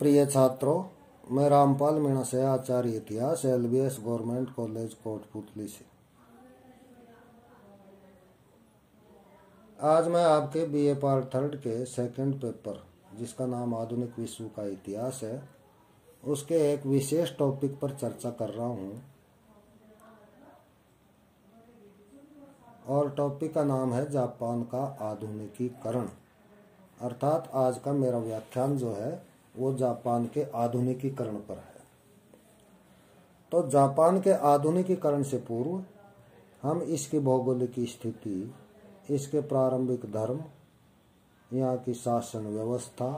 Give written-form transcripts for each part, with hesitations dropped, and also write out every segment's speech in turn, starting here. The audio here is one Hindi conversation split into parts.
प्रिय छात्रों, मैं रामपाल मीणा से आचार्य इतिहास LBS गवर्नमेंट कॉलेज कोटपुतली से। आज मैं आपके BA पार्ट 3 के सेकंड पेपर, जिसका नाम आधुनिक विश्व का इतिहास है, उसके एक विशेष टॉपिक पर चर्चा कर रहा हूँ और टॉपिक का नाम है जापान का आधुनिकीकरण। अर्थात आज का मेरा व्याख्यान जो है वो जापान के आधुनिकीकरण पर है। तो जापान के आधुनिकीकरण से पूर्व हम इसकी भौगोलिक स्थिति, इसके प्रारंभिक धर्म, यहाँ की शासन व्यवस्था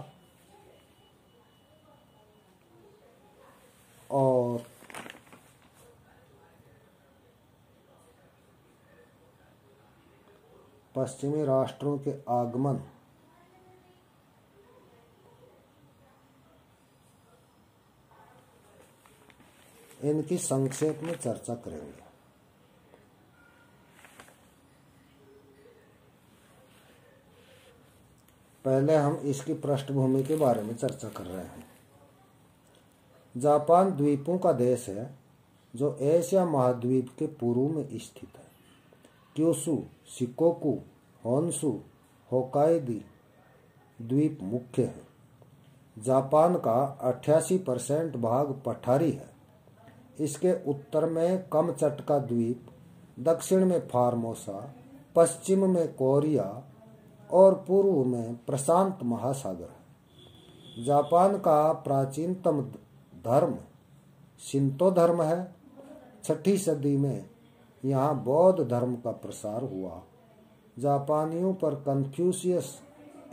और पश्चिमी राष्ट्रों के आगमन, इनकी संक्षेप में चर्चा करेंगे। पहले हम इसकी पृष्ठभूमि के बारे में चर्चा कर रहे हैं। जापान द्वीपों का देश है जो एशिया महाद्वीप के पूर्व में स्थित है। क्यूशू, शिकोकू, होन्शू, होकाइदो द्वीप मुख्य हैं। जापान का 88% भाग पठारी है। इसके उत्तर में कमचटका द्वीप, दक्षिण में फार्मोसा, पश्चिम में कोरिया और पूर्व में प्रशांत महासागर है। जापान का प्राचीनतम धर्म शिंतो धर्म है। 6ठी सदी में यहाँ बौद्ध धर्म का प्रसार हुआ। जापानियों पर कन्फ्यूशियस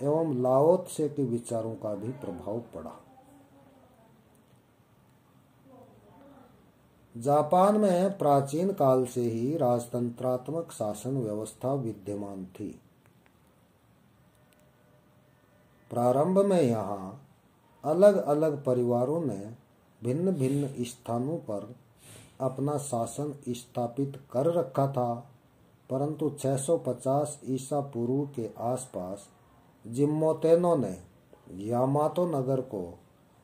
एवं लाओ त्से के विचारों का भी प्रभाव पड़ा। जापान में प्राचीन काल से ही राजतंत्रात्मक शासन व्यवस्था विद्यमान थी। प्रारंभ में यहाँ अलग अलग परिवारों ने भिन्न भिन्न स्थानों पर अपना शासन स्थापित कर रखा था, परंतु 650 ईसा पूर्व के आसपास जिम्मोतेनो ने यामातो नगर को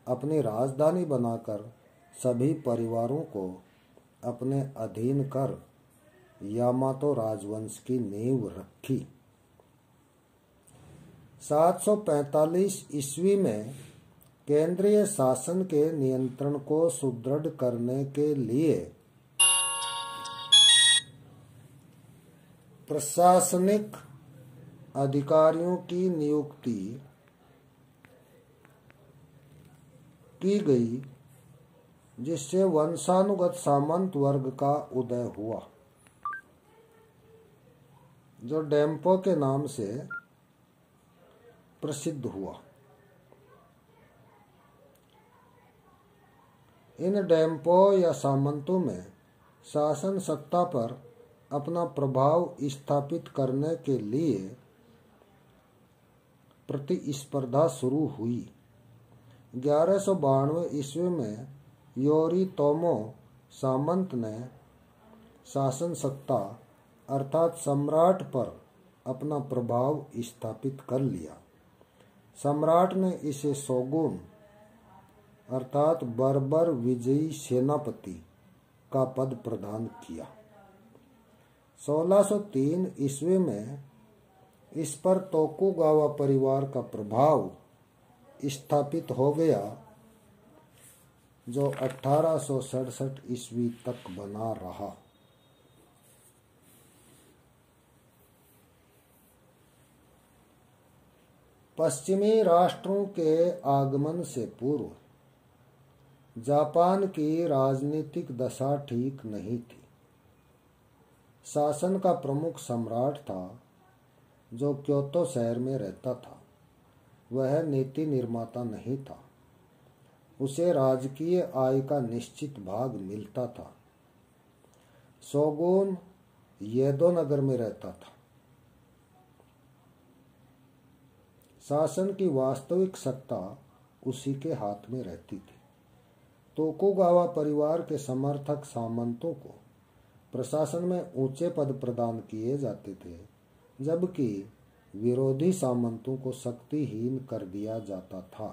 अपनी राजधानी बनाकर सभी परिवारों को अपने अधीन कर यामातो राजवंश की नींव रखी। 745 ईस्वी में केंद्रीय शासन के नियंत्रण को सुदृढ़ करने के लिए प्रशासनिक अधिकारियों की नियुक्ति की गई, जिससे वंशानुगत सामंत वर्ग का उदय हुआ, जो डेम्पो के नाम से प्रसिद्ध हुआ। इन डेम्पो या सामंतों में शासन सत्ता पर अपना प्रभाव स्थापित करने के लिए प्रतिस्पर्धा शुरू हुई। 1192 ईस्वी में योरितोमो सामंत ने शासन सत्ता अर्थात सम्राट पर अपना प्रभाव स्थापित कर लिया। सम्राट ने इसे शोगुन अर्थात बर्बर विजयी सेनापति का पद प्रदान किया। 1603 ईस्वी में इस पर तोकुगावा परिवार का प्रभाव स्थापित हो गया, जो 1867 ईस्वी तक बना रहा। पश्चिमी राष्ट्रों के आगमन से पूर्व जापान की राजनीतिक दशा ठीक नहीं थी। शासन का प्रमुख सम्राट था जो क्योतो शहर में रहता था। वह नीति निर्माता नहीं था। उसे राजकीय आय का निश्चित भाग मिलता था। शोगुन येदो नगर में रहता था। शासन की वास्तविक सत्ता उसी के हाथ में रहती थी। तोकुगावा परिवार के समर्थक सामंतों को प्रशासन में ऊंचे पद प्रदान किए जाते थे, जबकि विरोधी सामंतों को शक्तिहीन कर दिया जाता था।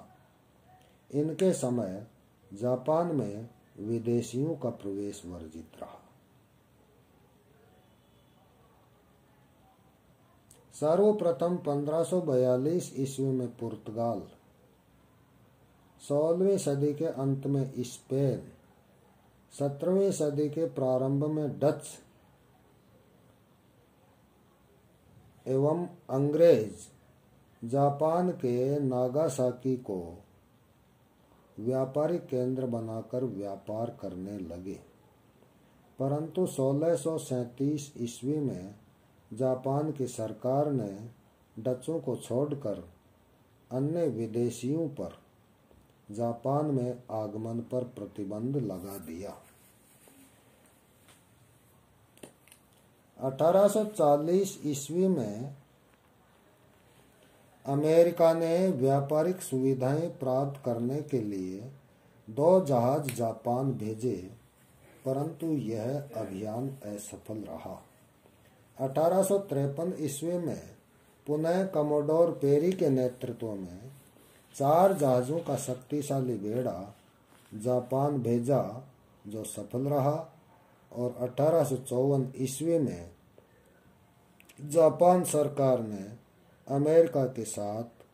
इनके समय जापान में विदेशियों का प्रवेश वर्जित रहा। सर्वप्रथम 1542 ईस्वी में पुर्तगाल, 16वीं सदी के अंत में स्पेन, 17वीं सदी के प्रारंभ में डच एवं अंग्रेज जापान के नागासाकी को व्यापारिक केंद्र बनाकर व्यापार करने लगे, परंतु 1637 ईस्वी में जापान की सरकार ने डचों को छोड़कर अन्य विदेशियों पर जापान में आगमन पर प्रतिबंध लगा दिया। 1840 ईस्वी में अमेरिका ने व्यापारिक सुविधाएं प्राप्त करने के लिए 2 जहाज जापान भेजे, परंतु यह अभियान असफल रहा। 1853 ईस्वी में पुनः कमोडोर पेरी के नेतृत्व में 4 जहाजों का शक्तिशाली बेड़ा जापान भेजा, जो सफल रहा, और 1854 ईस्वी में जापान सरकार ने अमेरिका के साथ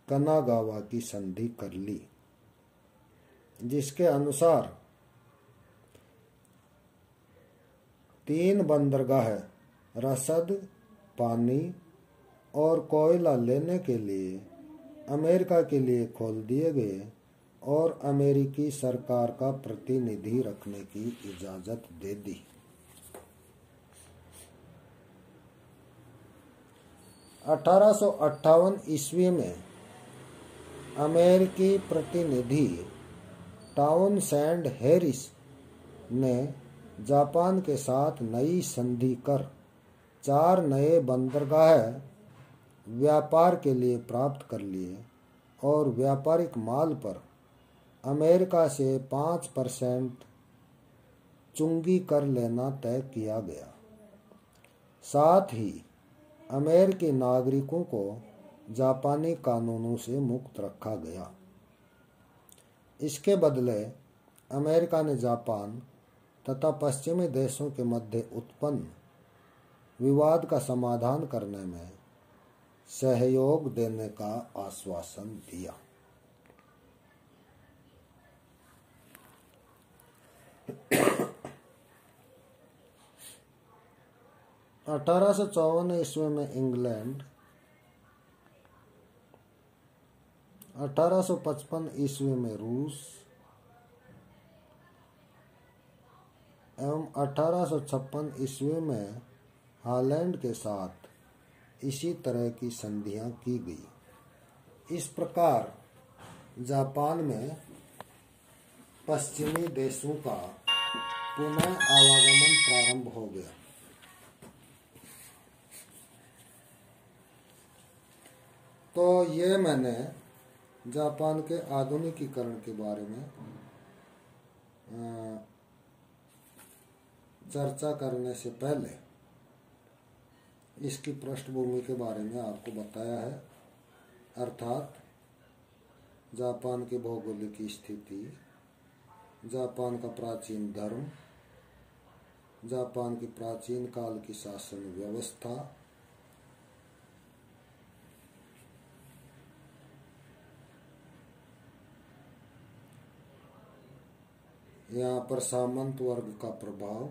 कनागावा की संधि कर ली, जिसके अनुसार 3 बंदरगाह रसद, पानी और कोयला लेने के लिए अमेरिका के लिए खोल दिए गए और अमेरिकी सरकार का प्रतिनिधि रखने की इजाजत दे दी। 1858 ईस्वी में अमेरिकी प्रतिनिधि टाउनसेंड हैरिस ने जापान के साथ नई संधि कर 4 नए बंदरगाह व्यापार के लिए प्राप्त कर लिए और व्यापारिक माल पर अमेरिका से 5% चुंगी कर लेना तय किया गया। साथ ही अमेरिकी नागरिकों को जापानी कानूनों से मुक्त रखा गया। इसके बदले अमेरिका ने जापान तथा पश्चिमी देशों के मध्य उत्पन्न विवाद का समाधान करने में सहयोग देने का आश्वासन दिया। अठारह सौ 54 ईस्वी में इंग्लैंड, 1855 ईस्वी में रूस एवं 1856 ईस्वी में हॉलैंड के साथ इसी तरह की संधियां की गई। इस प्रकार जापान में पश्चिमी देशों का पुनः आवागमन प्रारंभ हो गया। तो ये मैंने जापान के आधुनिकीकरण के बारे में चर्चा करने से पहले इसकी पृष्ठभूमि के बारे में आपको बताया है, अर्थात जापान की भौगोलिक स्थिति, जापान का प्राचीन धर्म, जापान की प्राचीन काल की शासन व्यवस्था, यहाँ पर सामंत वर्ग का प्रभाव,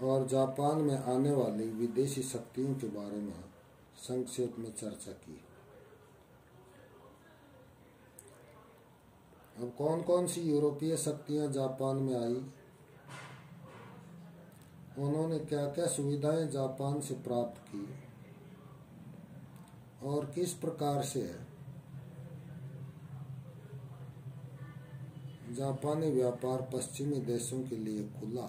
और जापान में आने वाली विदेशी शक्तियों के बारे में संक्षेप में चर्चा की। अब कौन कौन सी यूरोपीय शक्तियां जापान में आई, उन्होंने क्या क्या सुविधाएं जापान से प्राप्त की और किस प्रकार से जापानी व्यापार पश्चिमी देशों के लिए खुला,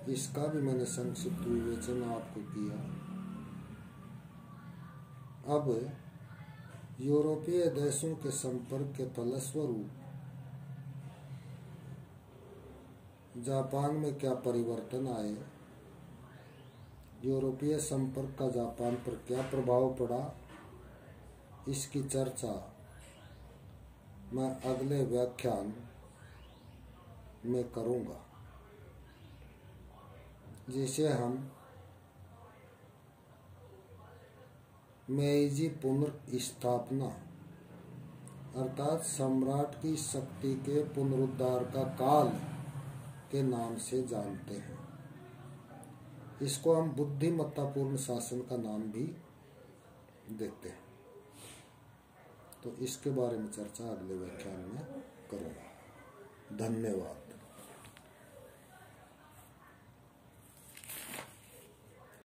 इसका भी मैंने संक्षिप्त विवेचन आपको किया। अब यूरोपीय देशों के संपर्क के फलस्वरूप जापान में क्या परिवर्तन आए, यूरोपीय संपर्क का जापान पर क्या प्रभाव पड़ा, इसकी चर्चा मैं अगले व्याख्यान में करूंगा, जिसे हम मेइजी पुनर्स्थापना अर्थात सम्राट की शक्ति के पुनरुद्धार का काल के नाम से जानते हैं। इसको हम बुद्धिमत्तापूर्ण शासन का नाम भी देते हैं। तो इसके बारे में चर्चा अगले व्याख्यान में करूँगा। धन्यवाद।